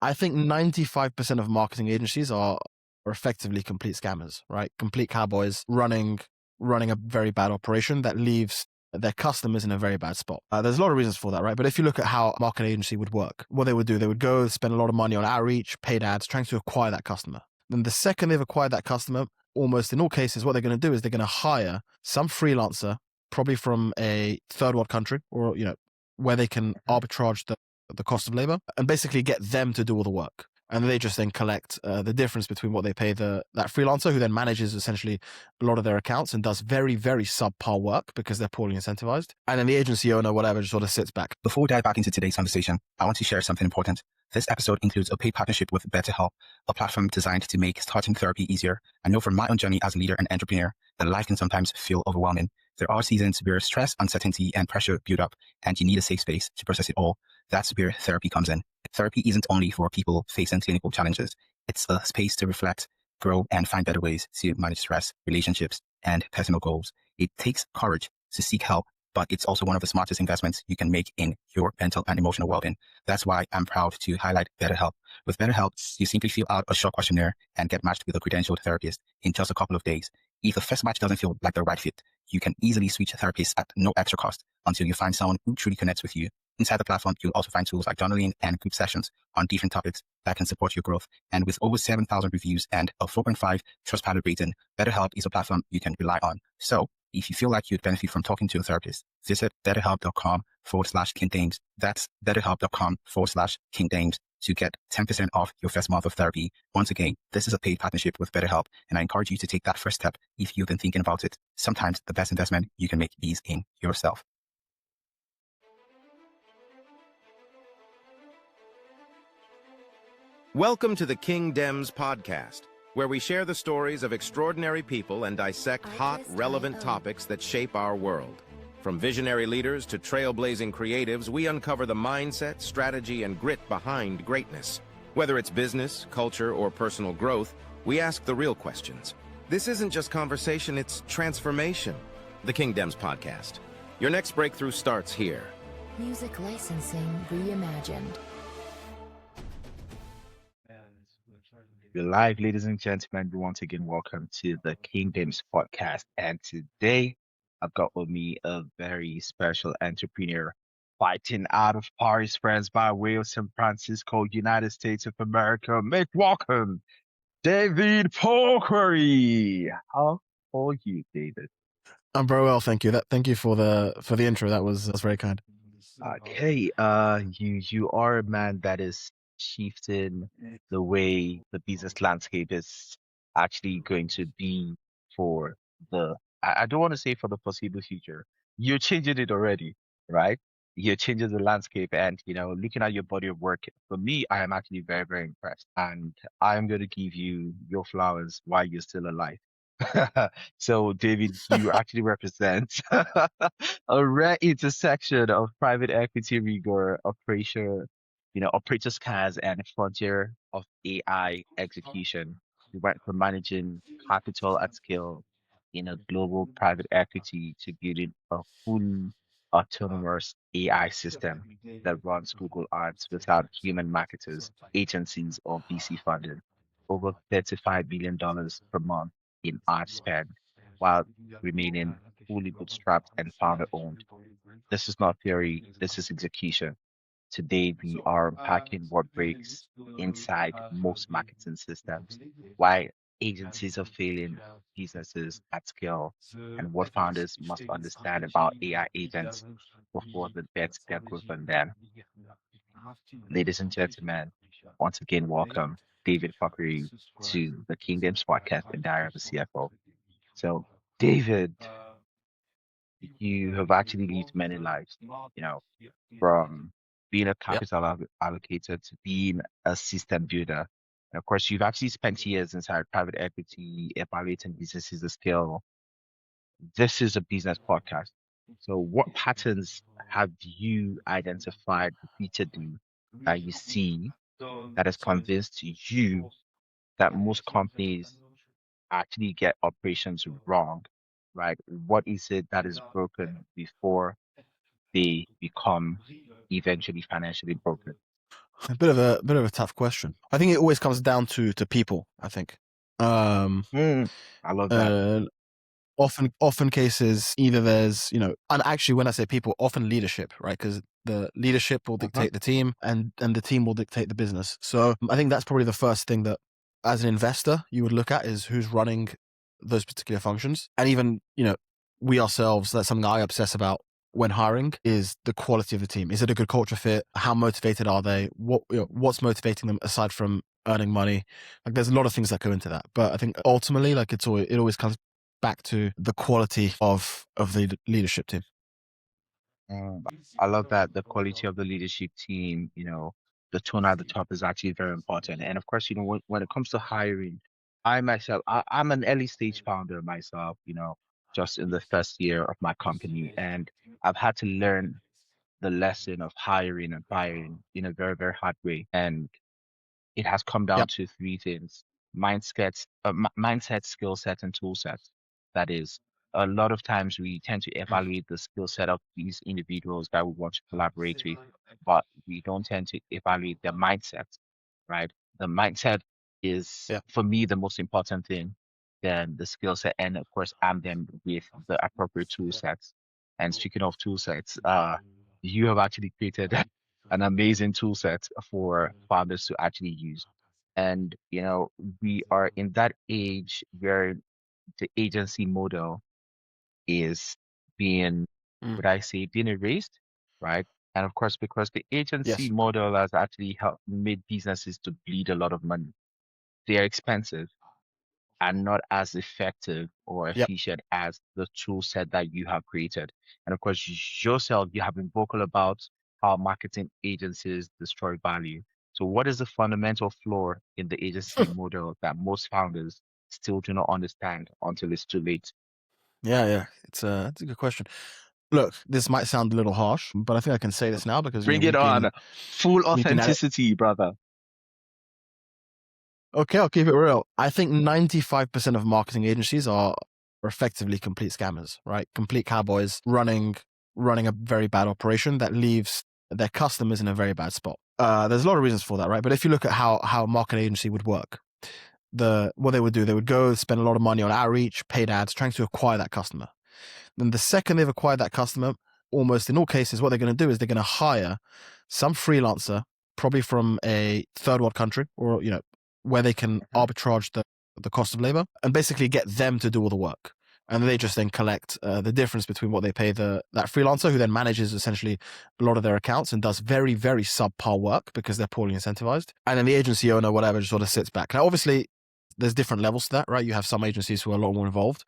I think 95% of marketing agencies are effectively complete scammers, right? Complete cowboys running a very bad operation that leaves their customers in a very bad spot. There's a lot of reasons for that, right? But if you look at how a marketing agency would work, what they would do, they would go spend a lot of money on outreach, paid ads, trying to acquire that customer. Then the second they've acquired that customer, almost in all cases, what they're going to do is they're going to hire some freelancer, probably from a third world country, or where they can arbitrage the cost of labor, and basically get them to do all the work. And they just then collect the difference between what they pay that freelancer, who then manages essentially a lot of their accounts and does very, very subpar work because they're poorly incentivized. And then the agency owner, whatever, just sort of sits back. Before we dive back into today's conversation, I want to share something important. This episode includes a paid partnership with BetterHelp, a platform designed to make starting therapy easier. I know from my own journey as a leader and entrepreneur that life can sometimes feel overwhelming. There are seasons where stress, uncertainty, and pressure build up, and you need a safe space to process it all. That's where therapy comes in. Therapy isn't only for people facing clinical challenges. It's a space to reflect, grow, and find better ways to manage stress, relationships, and personal goals. It takes courage to seek help, but it's also one of the smartest investments you can make in your mental and emotional well-being. That's why I'm proud to highlight BetterHelp. With BetterHelp, you simply fill out a short questionnaire and get matched with a credentialed therapist in just a couple of days. If the first match doesn't feel like the right fit, you can easily switch therapists at no extra cost until you find someone who truly connects with you. Inside the platform, you'll also find tools like journaling and group sessions on different topics that can support your growth. And with over 7,000 reviews and a 4.5 Trustpilot rating, BetterHelp is a platform you can rely on. So if you feel like you'd benefit from talking to a therapist, visit betterhelp.com/KingDames. That's betterhelp.com/KingDames to get 10% off your first month of therapy. Once again, this is a paid partnership with BetterHelp, and I encourage you to take that first step if you've been thinking about it. Sometimes the best investment you can make is in yourself. Welcome to the King Dems podcast, where we share the stories of extraordinary people and dissect hot, relevant topics that shape our world. From visionary leaders to trailblazing creatives, we uncover the mindset, strategy, and grit behind greatness. Whether it's business, culture, or personal growth, we ask the real questions. This isn't just conversation, it's transformation. The King Dems podcast. Your next breakthrough starts here. Music licensing reimagined. We're live, ladies and gentlemen. Once again, welcome to the King Dems podcast. And today, I've got with me a very special entrepreneur fighting out of Paris, France, by way of San Francisco, United States of America. Make welcome, David Pourquery. How are you, David? I'm very well, thank you. Thank you for the intro. That's very kind. Okay, you are a man that is shifting the way the business landscape is actually going to be for I don't want to say for the foreseeable future. You're changing it already, right? You're changing the landscape, and looking at your body of work, for me, I am actually very, very impressed. And I'm going to give you your flowers while you're still alive. So, David, you actually represent a rare intersection of private equity rigor, operators cars, and frontier of AI execution. We went from managing capital at scale in a global private equity to building a fully autonomous AI system that runs Google Ads without human marketers, agencies, or VC funding. Over $35 billion per month in ad spend while remaining fully bootstrapped and founder owned. This is not theory, this is execution. Today, we are unpacking what breaks inside most marketing systems, why agencies are failing businesses at scale, and what founders must understand about AI agents before they bet their growth on them. Ladies and gentlemen, once again, welcome David Pourquery to the King Dems podcast and Diary of a CFO. So, David, you have actually lived many lives, from being a Yep. capital allocator to being a system builder. And of course, you've actually spent years inside private equity, evaluating businesses at scale. This is a business podcast. So, what patterns have you identified repeatedly that you see that has convinced you that most companies actually get operations wrong, right? What is it that is broken before they become eventually financially broken? A bit of a tough question. I think it always comes down to people. I think. Um, I love that. uh, often cases either there's and actually when I say people, often leadership, right? Because the leadership will Uh-huh. dictate the team, and the team will dictate the business. So I think that's probably the first thing that as an investor you would look at, is who's running those particular functions. And even we ourselves, that's something I obsess about when hiring, is the quality of the team. Is it a good culture fit? How motivated are they? What's motivating them aside from earning money? Like, there's a lot of things that go into that, but I think ultimately, like, it always comes back to the quality of the leadership team. Um, I love that the quality of the leadership team, the tone at the top is actually very important. And of course, when it comes to hiring, I myself, I'm an early stage founder myself, just in the first year of my company. And I've had to learn the lesson of hiring and firing in a very, very hard way. And it has come down Yep. to three things: mindset, skill set, and tool set. That is, a lot of times we tend to evaluate the skill set of these individuals that we want to collaborate with, but we don't tend to evaluate their mindset, right? The mindset is, Yeah. for me, the most important thing. Then the skill set, and of course, arm them with the appropriate tool sets. And speaking of tool sets, you have actually created an amazing tool set for founders to actually use. And, we are in that age where the agency model is being, Mm. would I say, being erased, right? And of course, because the agency Yes. model has actually helped made businesses to bleed a lot of money. They are expensive and not as effective or Yep. efficient as the tool set that you have created. And of course, yourself, you have been vocal about how marketing agencies destroy value. So, what is the fundamental flaw in the agency model that most founders still do not understand until it's too late? Yeah. It's a good question. Look, this might sound a little harsh, but I think I can say this now because Bring it on. Full we've been at it. authenticity, brother. Okay, I'll keep it real. I think 95% of marketing agencies are effectively complete scammers, right? Complete cowboys running a very bad operation that leaves their customers in a very bad spot. There's a lot of reasons for that, right? But if you look at how a marketing agency would work, what they would do, they would go spend a lot of money on outreach, paid ads, trying to acquire that customer. Then the second they've acquired that customer, almost in all cases, what they're going to do is they're going to hire some freelancer, probably from a third world country, or where they can Mhm. arbitrage the cost of labor, and basically get them to do all the work. And they just then collect the difference between what they pay that freelancer, who then manages essentially a lot of their accounts and does very, very subpar work because they're poorly incentivized. And then the agency owner, whatever, just sort of sits back. Now, obviously, there's different levels to that, right? You have some agencies who are a lot more involved,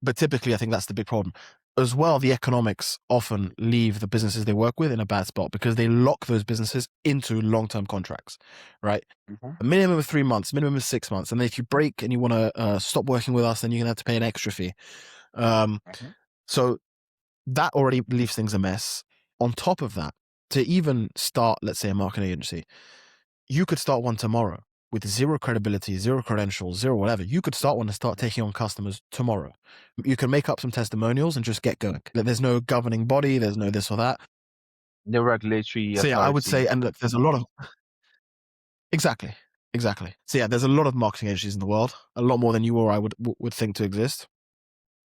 but typically, I think that's the big problem. As well, the economics often leave the businesses they work with in a bad spot because they lock those businesses into long-term contracts, right? Mhm. A minimum of 3 months, minimum of 6 months. And if you break and you want to stop working with us, then you're going to have to pay an extra fee. Um, Mhm. so that already leaves things a mess. On top of that, to even start, let's say, a marketing agency, you could start one tomorrow with zero credibility, zero credentials, zero whatever. You could start one and start taking on customers tomorrow. You can make up some testimonials and just get going. There's no governing body, there's no this or that. No regulatory So yeah, I would say, authority. and look, there's a lot of exactly, exactly. So yeah, there's a lot of marketing agencies in the world, a lot more than you or I would think to exist.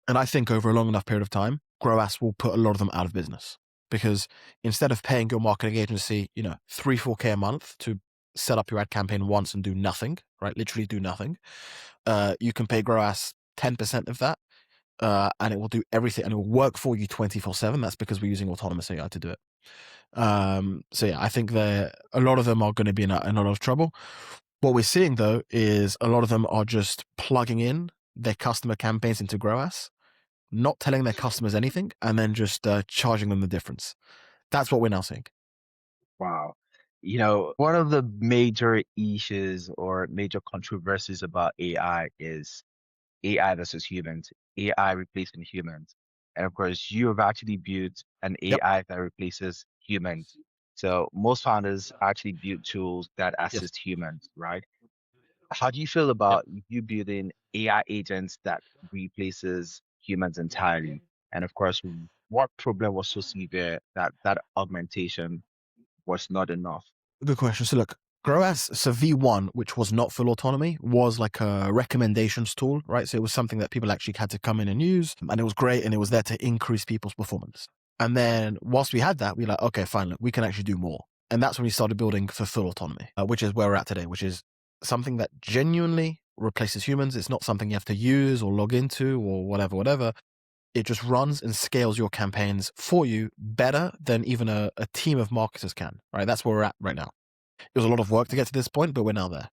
And I think over a long enough period of time, Groas will put a lot of them out of business, because instead of paying your marketing agency, 3-4K a month to set up your ad campaign once and do nothing, right? Literally do nothing. You can pay Groas 10% of that, and it will do everything, and it will work for you 24/7. That's because we're using autonomous AI to do it. So yeah, I think a lot of them are going to be in a lot of trouble. What we're seeing though is a lot of them are just plugging in their customer campaigns into Groas, not telling their customers anything, and then just charging them the difference. That's what we're now seeing. Wow. One of the major issues or major controversies about AI is AI versus humans, AI replacing humans. And of course, you have actually built an Yep. AI that replaces humans. So most founders actually build tools that Yes. assist humans, right? How do you feel Yep. about you building AI agents that replaces humans entirely? And of course, what problem was so severe that that augmentation was not enough? Good question. So look, Groas, so V1, which was not full autonomy, was like a recommendations tool, right? So it was something that people actually had to come in and use, and it was great, and it was there to increase people's performance. And then whilst we had that, we were like, okay, fine, look, we can actually do more. And that's when we started building for full autonomy, which is where we're at today, which is something that genuinely replaces humans. It's not something you have to use or log into or whatever. It just runs and scales your campaigns for you better than even a team of marketers can, right? That's where we're at right now. It was a lot of work to get to this point, but we're now there.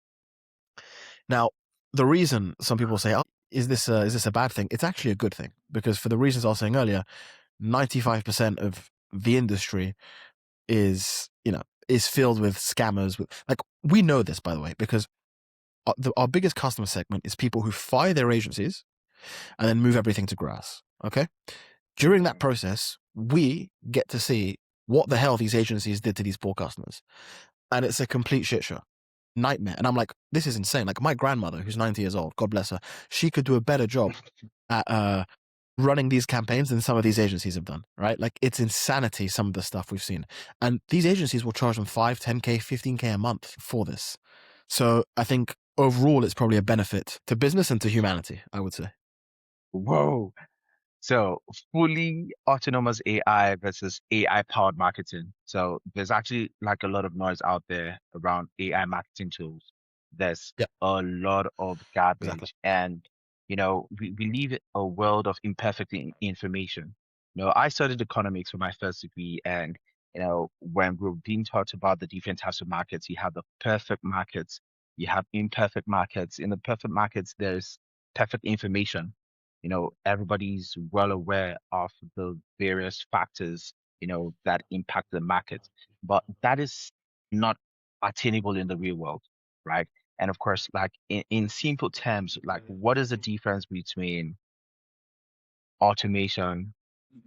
Now, the reason some people say, oh, is this a bad thing? It's actually a good thing, because for the reasons I was saying earlier, 95% of the industry is filled with scammers. We know this, by the way, because our biggest customer segment is people who fire their agencies and then move everything to Grass. Okay. During that process, we get to see what the hell these agencies did to these poor customers. And it's a complete shit show. Nightmare. And I'm like, this is insane. Like my grandmother, who's 90 years old, God bless her, she could do a better job at running these campaigns than some of these agencies have done, right? Like it's insanity, some of the stuff we've seen. And these agencies will charge them 5, 10K, 15K a month for this. So I think overall, it's probably a benefit to business and to humanity, I would say. Whoa. So fully autonomous AI versus AI powered marketing. So there's actually like a lot of noise out there around AI marketing tools. There's Yeah, a lot of exactly. garbage, and we live in a world of imperfect information. I studied economics for my first degree, and when we we're being taught about the different types of markets, you have the perfect markets, you have imperfect markets. In the perfect markets, there's perfect information. Everybody's well aware of the various factors, that impact the market, but that is not attainable in the real world, right? And of course, like in simple terms, like what is the difference between automation,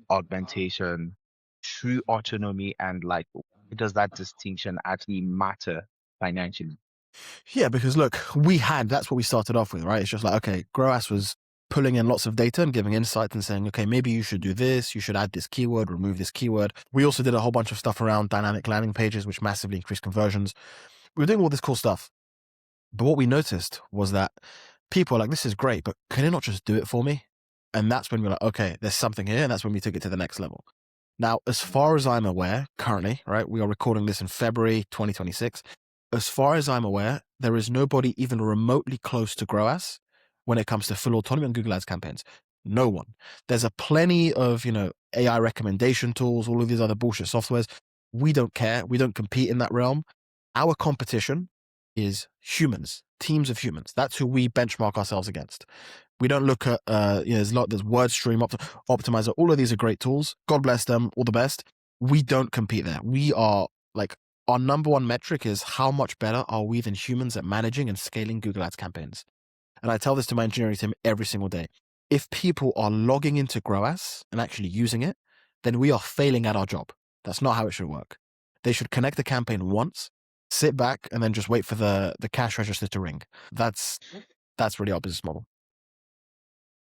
augmentation, true autonomy, and like, does that distinction actually matter financially? Yeah, because look, that's what we started off with, right? It's just like, okay, Groas was pulling in lots of data and giving insights and saying, okay, maybe you should do this, you should add this keyword, remove this keyword. We also did a whole bunch of stuff around dynamic landing pages, which massively increased conversions. We were doing all this cool stuff. But what we noticed was that people are like, this is great, but can it not just do it for me? And that's when we're like, okay, there's something here. And that's when we took it to the next level. Now, as far as I'm aware, currently, right, we are recording this in February 2026. As far as I'm aware, there is nobody even remotely close to Groas when it comes to full autonomy on Google Ads campaigns. No one. There's a plenty of, AI recommendation tools, all of these other bullshit softwares. We don't care. We don't compete in that realm. Our competition is humans, teams of humans. That's who we benchmark ourselves against. We don't look at, there's WordStream, Optimizer, all of these are great tools. God bless them, all the best. We don't compete there. We are like, our number one metric is how much better are we than humans at managing and scaling Google Ads campaigns. And I tell this to my engineering team every single day. If people are logging into Groas and actually using it, then we are failing at our job. That's not how it should work. They should connect the campaign once, sit back, and then just wait for the cash register to ring. That's really our business model.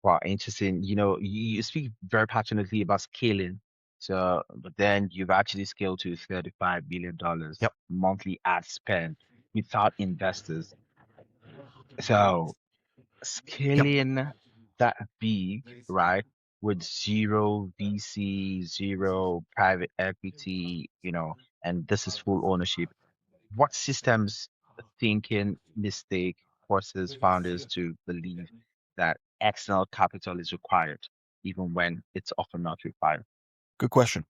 Wow, interesting. You speak very passionately about scaling. So, but then you've actually scaled to $35 billion Yep. monthly ad spend without investors. So, Yep. scaling that big, right, with zero VC, zero private equity, and this is full ownership. What systems thinking mistake forces founders to believe that external capital is required, even when it's often not required? Good question.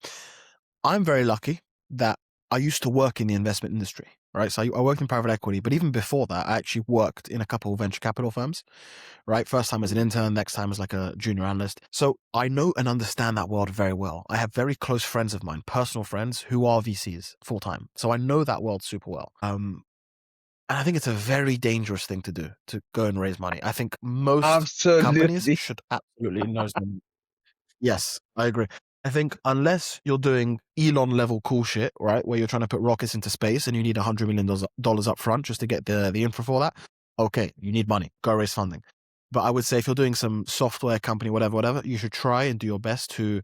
I'm very lucky that I used to work in the investment industry, right? So I worked in private equity, but even before that, I actually worked in a couple of venture capital firms, right? First time as an intern, next time as like a junior analyst. So I know and understand that world very well. I have very close friends of mine, personal friends who are VCs full time. So I know that world super well. And I think it's a very dangerous thing to do, to go and raise money. I think most companies Absolutely. should absolutely know some. Yes, I agree. I think unless you're doing Elon level cool shit, right, where you're trying to put rockets into space and you need $100 million up front just to get the infra for that, okay, you need money. Go raise funding. But I would say if you're doing some software company, whatever, you should try and do your best to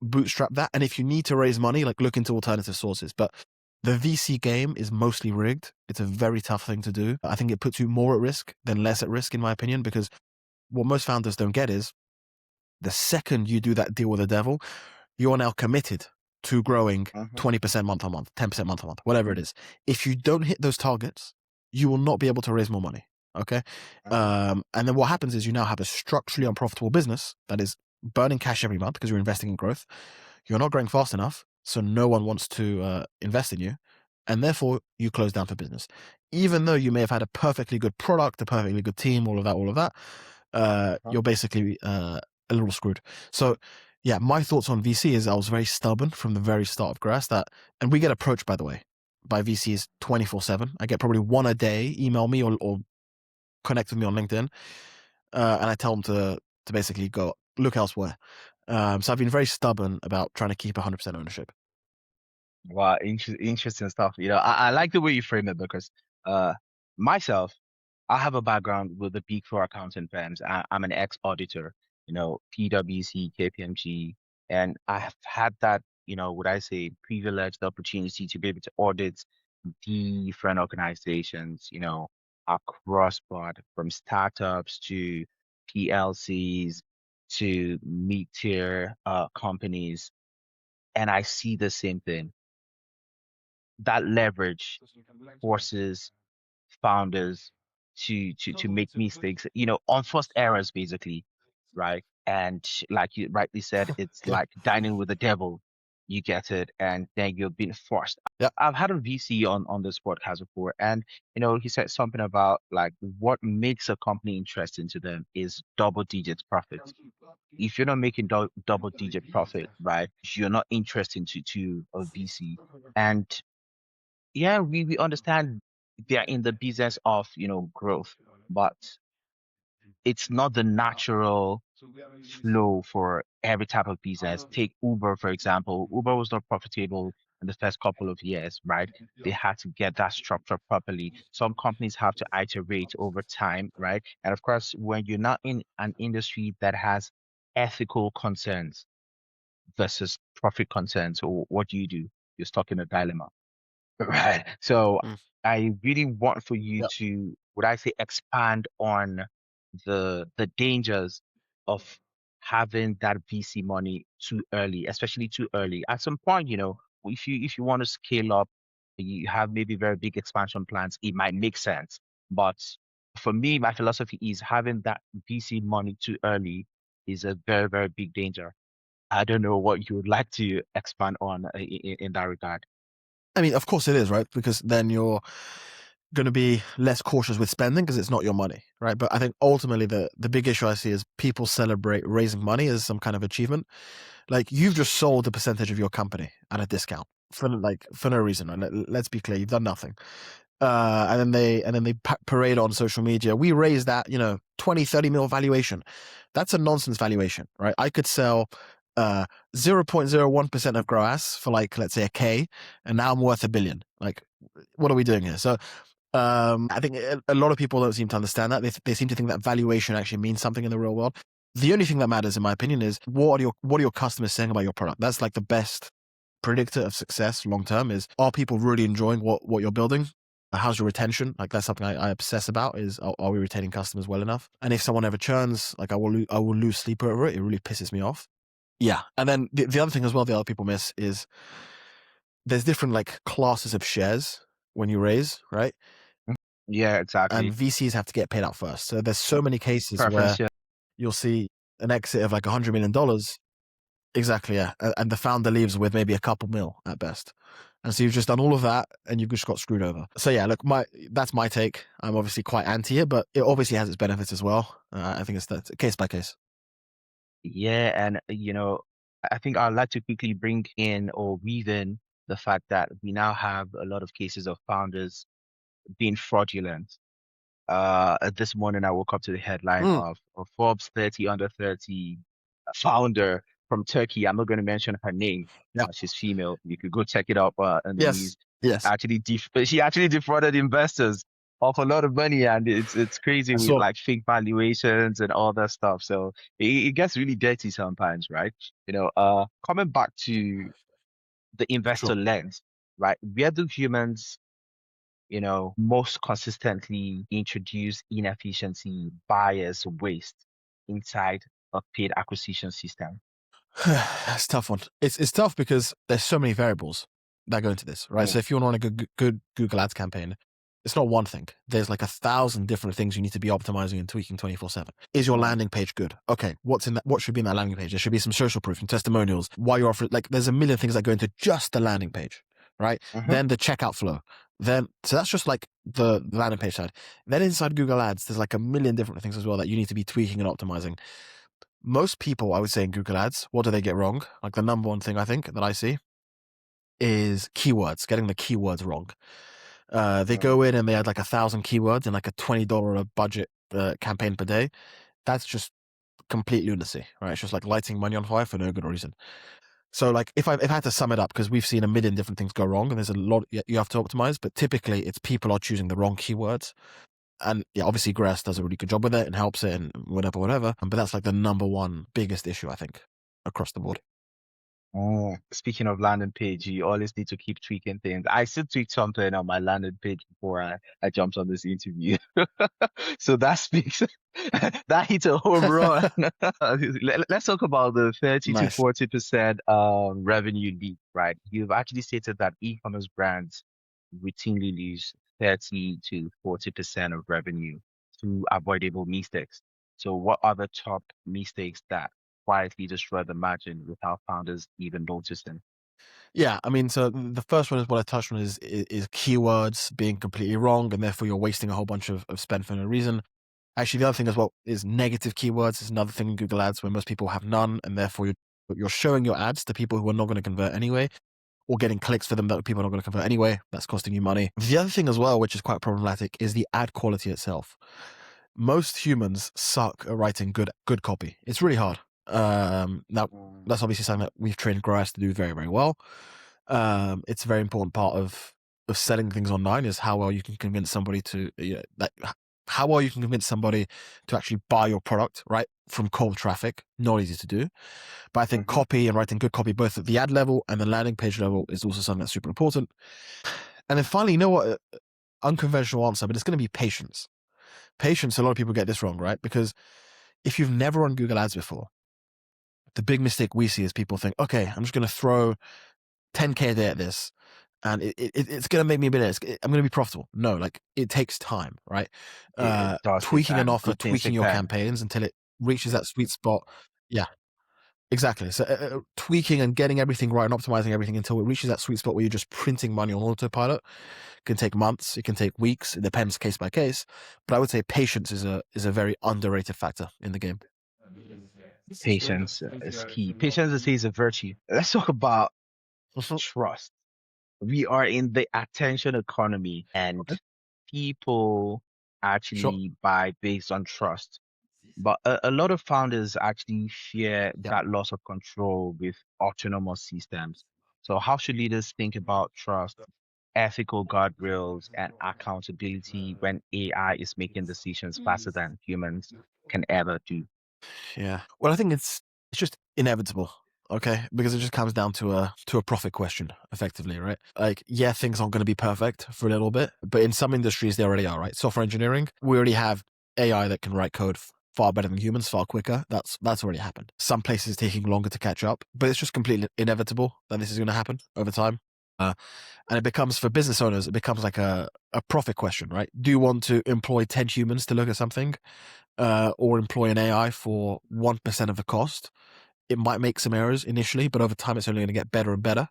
bootstrap that. And if you need to raise money, like look into alternative sources. But The VC game is mostly rigged. It's a very tough thing to do. I think it puts you more at risk than less at risk, in my opinion, because what most founders don't get is the second you do that deal with the devil, you're now committed to growing 20% month on month, 10% month on month, whatever it is. If you don't hit those targets, you will not be able to raise more money. Okay. And then what happens is you now have a structurally unprofitable business that is burning cash every month because you're investing in growth. You're not growing fast enough, so no one wants to invest in you. And therefore, you close down for business. Even though you may have had a perfectly good product, a perfectly good team, all of that, you're basically a little screwed. So, yeah, my thoughts on VC is I was very stubborn from the very start of Grass. And we get approached, by the way, by VCs 24/7. I get probably one a day email me or connect with me on LinkedIn, and I tell them to basically go look elsewhere. So I've been very stubborn about trying to keep 100% ownership. Wow, interesting stuff. I like the way you frame it because myself, I have a background with the Big Four accounting firms. I'm an ex-auditor, PwC, KPMG, and I have had that, would I say, privileged opportunity to be able to audit different organizations, across board, from startups to PLCs to mid-tier companies. And I see the same thing. That leverage forces founders to make mistakes, unforced errors basically, right? And like you rightly said, it's Yeah. like dining with the devil. You get it, and then you're being forced. Yeah. I've had a VC on this podcast before, and he said something about like what makes a company interesting to them is double-digit profits. If you're not making double-digit profit, right, you're not interesting to a VC. And yeah, we understand they're in the business of, growth, but it's not the natural flow for every type of business. Take Uber, for example. Uber was not profitable in the first couple of years, right? They had to get that structure properly. Some companies have to iterate over time, right? And of course, when you're not in an industry that has ethical concerns versus profit concerns, or what do? You're stuck in a dilemma. Right. So Mm. I really want for you Yeah. to, would I say, expand on the dangers of having that VC money too early, especially too early. At some point, if you want to scale up, you have maybe very big expansion plans, it might make sense. But for me, my philosophy is having that VC money too early is a very, very big danger. I don't know what you would like to expand on in that regard. I mean, of course it is, right? Because then you're going to be less cautious with spending because it's not your money, right? But I think ultimately the big issue I see is people celebrate raising money as some kind of achievement. Like you've just sold a percentage of your company at a discount for no reason. Right? Let's be clear, you've done nothing. And then they parade on social media. We raised that 20, 30 mil valuation. That's a nonsense valuation, right? I could sell 0.01% of Groas for let's say a K, and now I'm worth $1 billion. Like, what are we doing here? So I think a lot of people don't seem to understand that. They seem to think that valuation actually means something in the real world. The only thing that matters, in my opinion, is what are your customers saying about your product. That's like the best predictor of success long term. Is are people really enjoying what you're building? How's your retention? Like that's something I obsess about. Is are we retaining customers well enough? And if someone ever churns, like I will lose sleep over it. It really pisses me off. Yeah, and then the other thing as well, the other people miss is there's different classes of shares when you raise, right? Yeah, And exactly. VCs have to get paid out first. So there's so many cases Preference where share. you'll see an exit of $100 million. Exactly, yeah. And the founder leaves with maybe a couple mil at best. And so you've just done all of that and you've just got screwed over. So yeah, look, that's my take. I'm obviously quite anti it, but it obviously has its benefits as well. I think that's case by case. Yeah, and I think I'd like to quickly bring in or weave in the fact that we now have a lot of cases of founders being fraudulent. This morning I woke up to the headline Mm, of Forbes 30 under 30 founder from Turkey. I'm not going to mention her name. yeah. She's female. You could go check it up in the Yes. news. Yes. She actually defrauded investors of a lot of money, and it's crazy I with saw. like fake valuations and all that stuff. So it gets really dirty sometimes, right? Coming back to the investor Sure. lens. right? Where do humans, most consistently introduce inefficiency, bias, waste inside a paid acquisition system? That's a tough one. It's tough because there's so many variables that go into this, right? So Mm. if you want to run a good Google Ads campaign, it's not one thing. There's like 1,000 different things you need to be optimizing and tweaking 24/7. Is your Mm. landing page good? Okay, what's in that? What should be in that landing page? There should be some social proof and testimonials. Why you're offering? Like, there's a million things that go into just the landing page, right? Mhm. Then the checkout flow. So that's just like the landing page side. Then inside Google Ads, there's like a million different things as well that you need to be tweaking and optimizing. Most people, I would say, in Google Ads, what do they get wrong? Like the number one thing I think that I see is keywords, getting the keywords wrong. They go in and they add like 1,000 keywords and like a $20 budget campaign per day. That's just complete lunacy, right? It's just like lighting money on fire for no good reason. So like if I had to sum it up, because we've seen a million different things go wrong and there's a lot you have to optimize, but typically it's people are choosing the wrong keywords. And yeah, obviously Grass does a really good job with it and helps it and whatever. But that's like the number one biggest issue, I think, across the board. Oh, speaking of landing page, you always need to keep tweaking things. I still tweaked something on my landing page before I jumped on this interview. So that speaks, that hits a home run. Let's talk about the 30 to Nice. 40% revenue leak, right? You've actually stated that e-commerce brands routinely lose 30 to 40% of revenue through avoidable mistakes. So what are the top mistakes that quietly destroy the margin without founders even noticing? Yeah, I mean, so the first one is what I touched on is keywords being completely wrong, and therefore you're wasting a whole bunch of spend for no reason. Actually, the other thing as well is negative keywords is another thing in Google Ads where most people have none, and therefore you're showing your ads to people who are not going to convert anyway, or getting clicks for them that people are not going to convert anyway. That's costing you money. The other thing as well, which is quite problematic, is the ad quality itself. Most humans suck at writing good copy. It's really hard. Now that's obviously something that we've trained Groas to do very, very well. It's a very important part of selling things online is how well you can convince somebody to how well you can convince somebody to actually buy your product, right? From cold traffic, not easy to do. But I think copy and writing good copy, both at the ad level and the landing page level, is also something that's super important. And then finally, you know what? Unconventional answer, but it's going to be patience. Patience, a lot of people get this wrong, right? Because if you've never run Google Ads before, the big mistake we see is people think, okay, I'm just going to throw 10K a day at this and it's going to make me a bit, I'm going to be profitable. No, like it takes time, right? It does take Tweaking an time. offer, Good things tweaking take your time. campaigns until it reaches that sweet spot. Yeah, exactly. So tweaking and getting everything right and optimizing everything until it reaches that sweet spot where you're just printing money on autopilot can take months. It can take weeks. It depends case by case. But I would say patience is a very underrated factor in the game. Patience is key. Patience is a virtue. Let's talk about trust. We are in the attention economy and Okay. people Sure. actually buy based on trust. But a lot of founders actually fear Yeah. that loss of control with autonomous systems. So how should leaders think about trust, ethical guardrails, and accountability when AI is making decisions faster than humans can ever do? Yeah. Well, I think it's just inevitable. Okay, because it just comes down to a profit question, effectively, right? Like, yeah, things aren't going to be perfect for a little bit, but in some industries they already are, right? Software engineering, we already have AI that can write code far better than humans, far quicker. That's already happened. Some places it's taking longer to catch up, but it's just completely inevitable that this is going to happen over time. And it becomes, for business owners, it becomes like a profit question, right? Do you want to employ 10 humans to look at something, or employ an AI for 1% of the cost? It might make some errors initially, but over time it's only going to get better and better.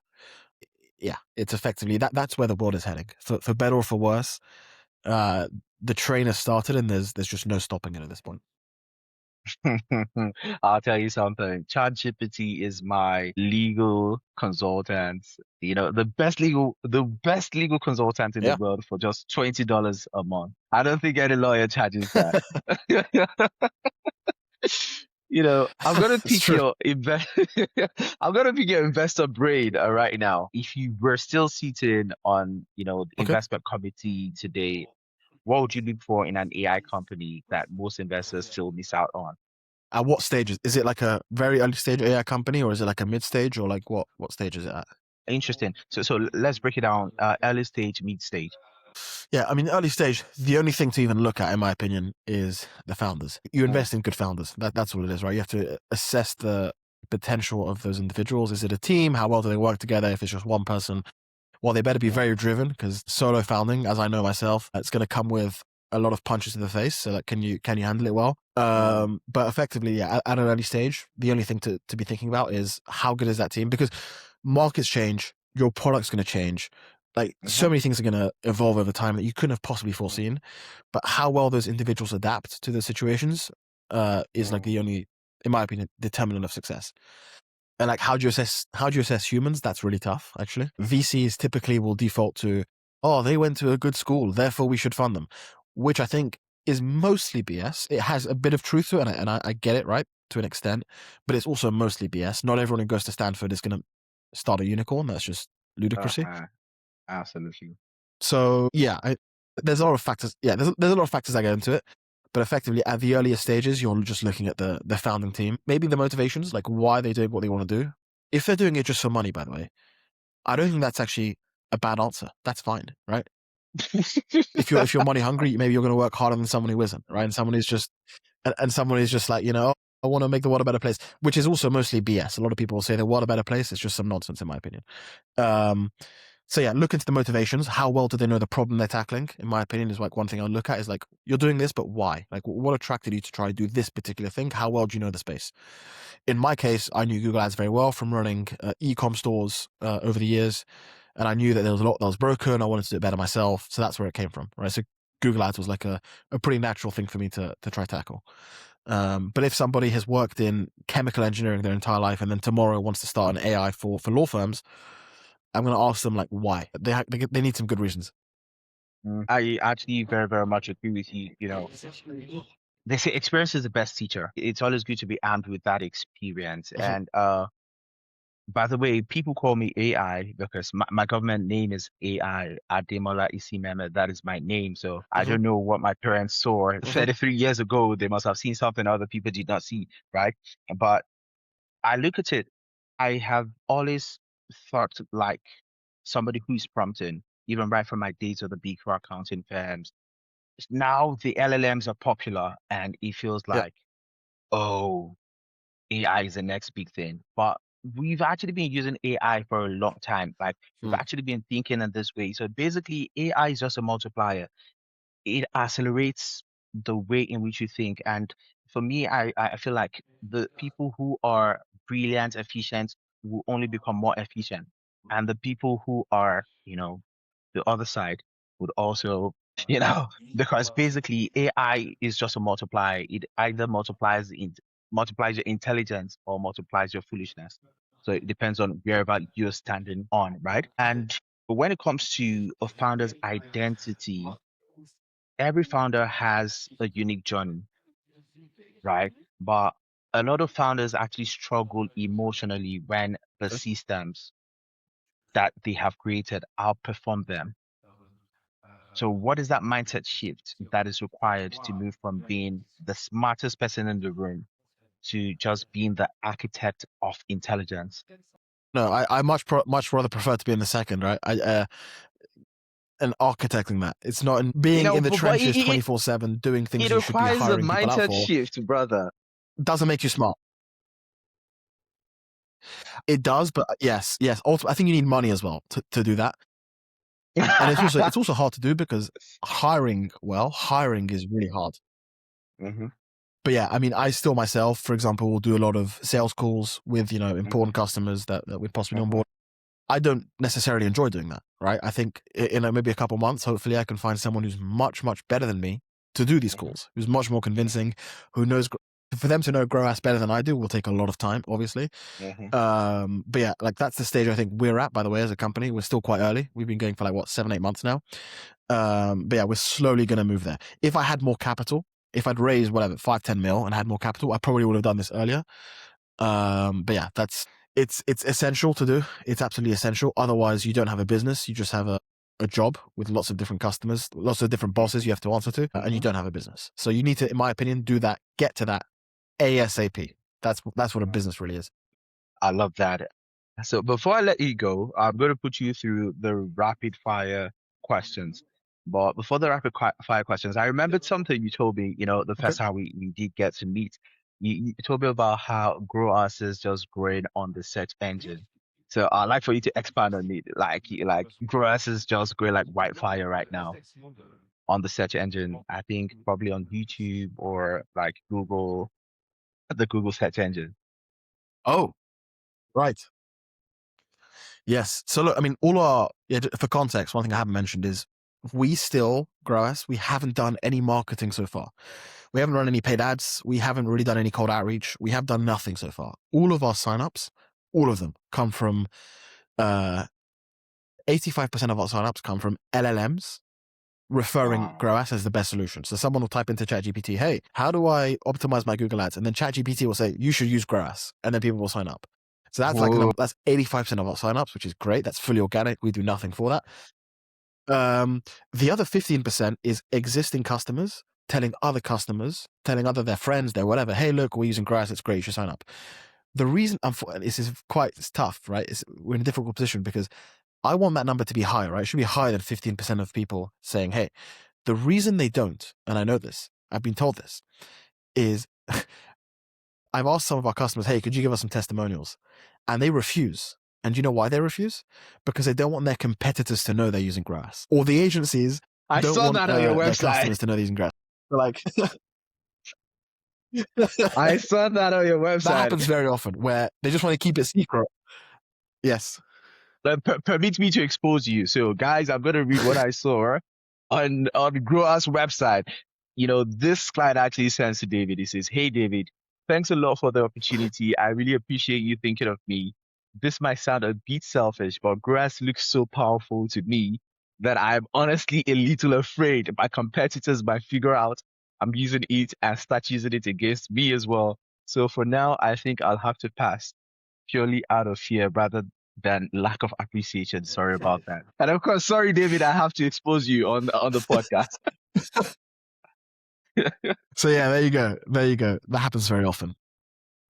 Yeah, it's effectively that's where the world is heading. For better or for worse, the train has started, and there's just no stopping it at this point. I'll tell you something. ChatGPT is my legal consultant. The best legal consultant in the Yeah, world for just $20 a month. I don't think any lawyer charges that. I'm gonna it's pick true. your invest. I'm gonna pick your investor brain right now. If you were still sitting on, the Okay. investment committee today, what would you look for in an AI company that most investors still miss out on? At what stage is it? Like a very early stage AI company, or is it like a mid stage, or like what stage is it at? Interesting. So let's break it down. Early stage, mid stage. Yeah, I mean, early stage, the only thing to even look at, in my opinion, is the founders. You invest in good founders. That's what it is, right? You have to assess the potential of those individuals. Is it a team? How well do they work together? If it's just one person, well, they better be very driven, because solo founding, as I know myself, it's going to come with a lot of punches to the face. So, like, can you handle it well? But effectively, yeah, at an early stage, the only thing to be thinking about is how good is that team? Because markets change, your product's going to change. Like, so many things are going to evolve over time that you couldn't have possibly foreseen. But how well those individuals adapt to those situations is like the only, in my opinion, determinant of success. And like, how do you assess humans? That's really tough, actually. VCs typically will default to, oh, they went to a good school, therefore we should fund them, which I think is mostly BS. It has a bit of truth to it, and I get it, right, to an extent, but it's also mostly BS. Not everyone who goes to Stanford is going to start a unicorn. That's just ludicrousy. Absolutely. So yeah, there's a lot of factors. Yeah, there's a lot of factors that go into it. But effectively, at the earlier stages, you're just looking at the founding team, maybe the motivations, like why they're doing what they want to do. If they're doing it just for money, by the way, I don't think that's actually a bad answer. That's fine, right? If you're money hungry, maybe you're going to work harder than someone who isn't, right? And someone who's just like, I want to make the world a better place, which is also mostly BS. A lot of people will say the world a better place. It's just some nonsense, in my opinion. So yeah, look into the motivations. How well do they know the problem they're tackling? In my opinion, is like one thing I'll look at is like, you're doing this, but why? Like, what attracted you to try to do this particular thing? How well do you know the space? In my case, I knew Google Ads very well from running e-com stores over the years, and I knew that there was a lot that was broken. I wanted to do it better myself, so that's where it came from, right? So Google Ads was like a pretty natural thing for me to try tackle. But if somebody has worked in chemical engineering their entire life and then tomorrow wants to start an AI for law firms, I'm going to ask them like why. They need some good reasons. I actually very, very much agree with you. They say experience is the best teacher. It's always good to be armed with that experience. And by the way, people call me AI because my government name is AI, Ademola Isimeme. That is my name. So I don't know what my parents saw 33 years ago. They must have seen something other people did not see, right? But I look at it, I have always thought like somebody who's prompting, even right from my days of the big four accounting firms. Now the LLMs are popular and it feels Yeah. like, oh, AI is the next big thing. But we've actually been using AI for a long time. Like we've actually been thinking in this way. So basically, AI is just a multiplier. It accelerates the way in which you think. And for me, I feel like the people who are brilliant, efficient will only become more efficient. And the people who are, the other side would also, because basically AI is just a multiplier. It either multiplies your intelligence or multiplies your foolishness. So it depends on wherever you're standing on, right? And when it comes to a founder's identity, every founder has a unique journey, right? But a lot of founders actually struggle emotionally when the systems that they have created outperform them. So, what is that mindset shift that is required to move from being the smartest person in the room to just being the architect of intelligence? No, I much rather prefer to be in the second, right? And architecting that. It's not in being in the But trenches 24/7, doing things it you should be requires a hiring people out mindset for. shift, brother. Doesn't make you smart. It does, but yes. Also, I think you need money as well to do that. And it's also hard to do because hiring is really hard. But yeah, I mean, I still myself, for example, will do a lot of sales calls with, important customers that we possibly on board. I don't necessarily enjoy doing that, right? I think in maybe a couple months, hopefully I can find someone who's much, much better than me to do these calls, who's much more convincing, who knows, for them to know Groas better than I do will take a lot of time, obviously. But yeah, like that's the stage I think we're at, by the way, as a company. We're still quite early. We've been going for like 7-8 months now. But yeah, we're slowly going to move there. If I had more capital, if I'd raised 5-10 mil and had more capital, I probably would have done this earlier. But yeah, it's essential to do. It's absolutely essential. Otherwise, you don't have a business. You just have a job with lots of different customers, lots of different bosses you have to answer to, and you don't have a business. So you need to, in my opinion, do that, get to that ASAP. That's what a business really is. I love that. So before I let you go, I'm going to put you through the rapid fire questions. But before the fire questions, I remembered something you told me, the Okay. first time we did get to meet. You told me about how Groas is just growing on the search engine. So I'd like for you to expand on it. Like Groas is just growing like wildfire right now on the search engine. I think probably on YouTube or like Google, the Google search engine. Oh, right. Yes. So look, I mean, for context, one thing I haven't mentioned is we still, Groas, we haven't done any marketing so far. We haven't run any paid ads. We haven't really done any cold outreach. We have done nothing so far. All of our signups, all of them come from 85% of our signups come from LLMs referring Wow. Groas as the best solution. So someone will type into ChatGPT, hey, how do I optimize my Google ads? And then ChatGPT will say, you should use Groas. And then people will sign up. So that's Whoa. that's 85% of our signups, which is great. That's fully organic. We do nothing for that. The other 15% is existing customers telling other customers, telling other their friends, their whatever, hey, look, we're using Grass, it's great, you should sign up. The reason this is it's tough, right? We're in a difficult position because I want that number to be higher, right? It should be higher than 15% of people saying, hey, the reason they don't, and I know this, I've been told this, is I've asked some of our customers, hey, could you give us some testimonials? And they refuse. And do you know why they refuse? Because they don't want their competitors to know they're using Grass. Or the agencies I don't saw want that on your their website. customers to know they're using Grass. They're like, I saw that on your website. that happens very often where they just want to keep it secret. Yes. Permit me to expose you. So, guys, I'm going to read what I saw on Groas website. This client actually sends to David. He says, hey, David, thanks a lot for the opportunity. I really appreciate you thinking of me. This might sound a bit selfish, but Groas looks so powerful to me that I'm honestly a little afraid my competitors might figure out I'm using it and start using it against me as well. So for now, I think I'll have to pass purely out of fear rather than lack of appreciation. Sorry about that. And of course, sorry, David, I have to expose you on the podcast. So yeah, there you go. There you go. That happens very often.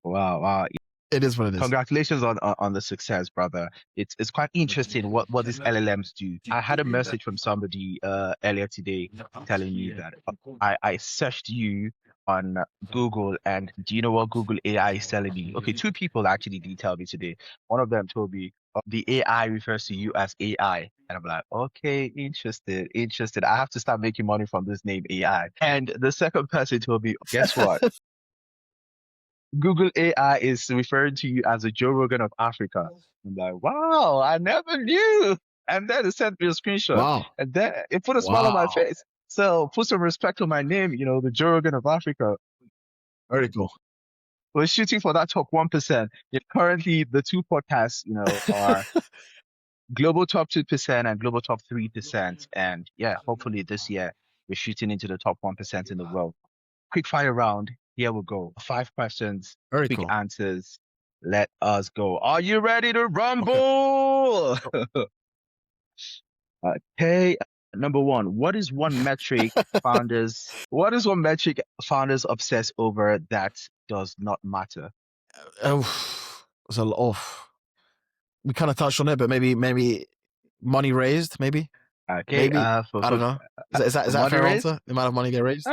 Wow. It is what it is. Congratulations on the success, brother. It's quite interesting what these LLMs do. I had a message from somebody earlier today telling me that I searched you on Google, and do you know what Google AI is telling me? Okay, two people actually did tell me today. One of them told me the AI refers to you as AI, and I'm like, okay, interested. I have to start making money from this name AI. And the second person told me, guess what? Google AI is referring to you as a Joe Rogan of Africa. I'm like, wow, I never knew. And then it sent me a screenshot. Wow. And then it put a smile on my face. So put some respect on my name, the Joe Rogan of Africa. Very cool. We're shooting for that top 1%. Currently, the two podcasts, are global top 2% and global top 3%. And yeah, hopefully this year we're shooting into the top 1% in the world. Quick fire round. Here we go. 5 questions, Very quick cool. answers. Let us go. Are you ready to rumble? Okay. Number 1. What is one metric founders obsess over that does not matter? So we kind of touched on it, but maybe money raised, maybe. Okay. Maybe I don't know. Is that a money fair raised? answer? The amount of money they raised?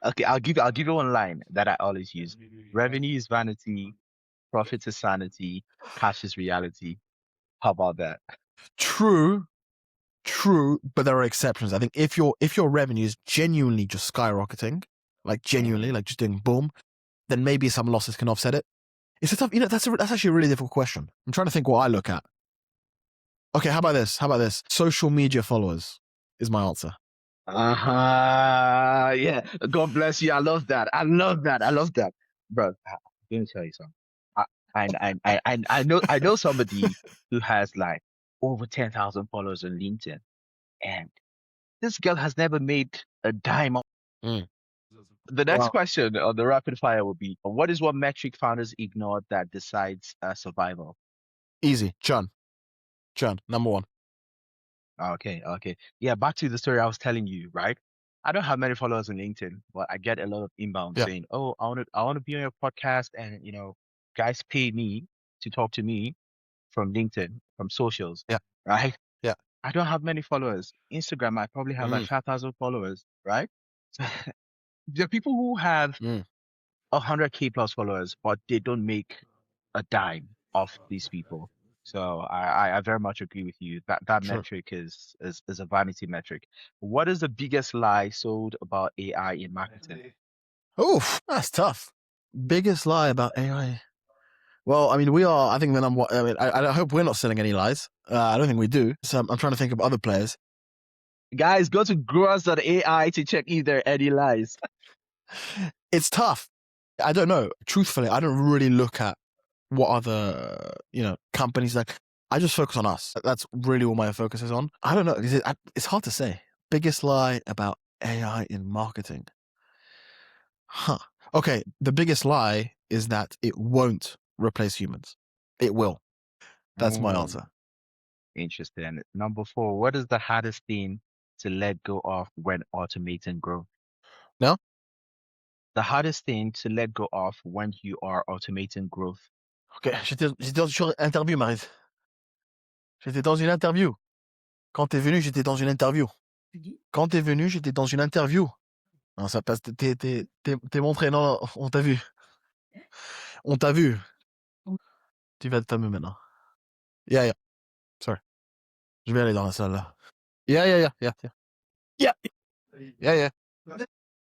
Okay, I'll give you one line that I always use. Revenue is vanity, profit is sanity, cash is reality. How about that? True, but there are exceptions. I think if your revenue is genuinely just skyrocketing, like genuinely, like just doing boom, then maybe some losses can offset it. It's a tough, that's actually a really difficult question. I'm trying to think what I look at. Okay, how about this? Social media followers is my answer. Yeah. God bless you. I love that. Bro, I'm going to tell you something. I know somebody who has like over 10,000 followers on LinkedIn, and this girl has never made a dime. Mm. The next Wow. question on the rapid fire will be, what is one metric founders ignore that decides survival? Easy. Churn, number 1. Okay. Yeah, back to the story I was telling you, right? I don't have many followers on LinkedIn, but I get a lot of inbound Yeah. saying, "Oh, I want to be on your podcast, and guys pay me to talk to me." from LinkedIn, from socials, Yeah. right? Yeah. I don't have many followers. Instagram, I probably have like 5,000 followers, right? So there are people who have 100K plus followers, but they don't make a dime off these people. So I very much agree with you that that Sure. metric is a vanity metric. What is the biggest lie sold about AI in marketing? Oof, that's tough. Biggest lie about AI. Well, I mean, we are. I think the number one. I mean, I hope we're not selling any lies. I don't think we do. So I'm trying to think of other players. Guys, go to Groas AI to check if there are any lies. It's tough. I don't know. Truthfully, I don't really look at what other companies like. I just focus on us. That's really all my focus is on. I don't know. It's hard to say. Biggest lie about AI in marketing. Huh. Okay. The biggest lie is that it won't replace humans. It will. That's my Ooh, answer. interesting. Number 4, what is the hardest thing to let go of when automating growth? No? The hardest thing to let go of when you are automating growth. Ok. J'étais sur interview, Marise. J'étais dans une interview. Quand t'es venu, j'étais dans une interview. Quand t'es venu, j'étais dans une interview. Non, ça passe. T'es montré. Non, on t'a vu. On t'a vu. Tu vas être fameux maintenant. Yeah, yeah. Sorry. Je vais aller dans la salle là. Yeah, yeah, yeah, yeah, yeah. Yeah, yeah, yeah.